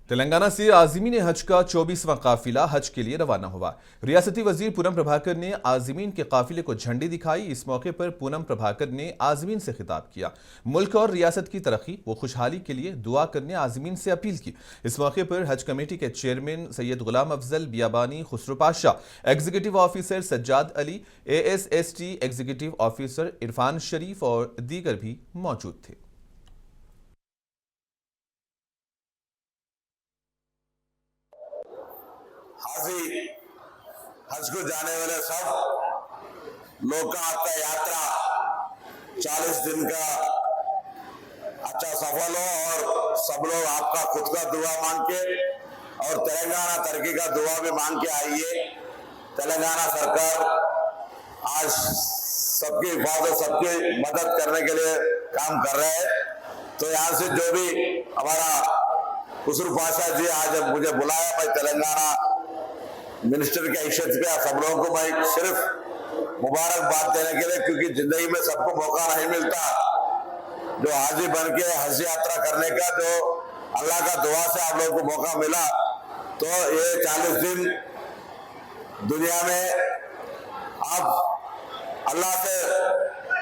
तेलंगाना से आज़मीन हज का 24वां काफिला हज के लिए रवाना हुआ। रियासती वजीर पूनम प्रभाकर ने आज़मीन के काफिले को झंडी दिखाई। इस मौके पर पूनम प्रभाकर ने आज़मीन से खिताब किया। मुल्क और रियासत की तरक्की व खुशहाली के लिए दुआ करने आज़मीन से अपील की। इस मौके पर हज कमेटी के chairman Syed Ghulam Afzal Biyabani, Khusro Pasha, executive officer Sajjad Ali, ASST executive officer Irfan Sharif और दीगर भी मौजूद थे। हाजी हज को जाने वाले सब लोग का आपका यात्रा 40 दिन का अच्छा सफल हो और सब लोग आपका खुद का दुआ मांग के और तेलंगाना तरक्की का दुआ भी मांग के आइए। तेलंगाना सरकार आज सबकी हिफाजत, सबकी मदद करने के लिए काम कर रहे हैं। तो यहाँ से जो भी हमारा खुसरो पाशा जी आज मुझे बुलाया, मैं तेलंगाना मिनिस्टर के हैसियत पे सब लोगों को मैं सिर्फ मुबारकबाद देने के लिए, क्योंकि जिंदगी में सबको मौका नहीं मिलता जो हाजी बन के हज यात्रा करने का, जो अल्लाह का दुआ से आप लोगों को मौका मिला। तो ये 40 दिन दुनिया में आप अल्लाह से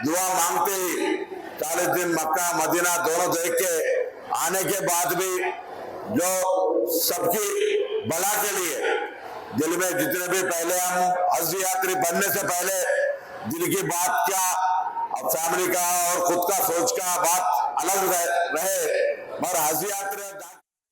दुआ मांगते ही 40 दिन मक्का मदीना दोनों देख के आने के बाद भी जो सबकी भला के लिए दिल में जितने भी पहले हम हज यात्री बनने से पहले दिल की बात क्या, अब फैमिली का और खुद का सोच का बात अलग रहे, मगर हज यात्री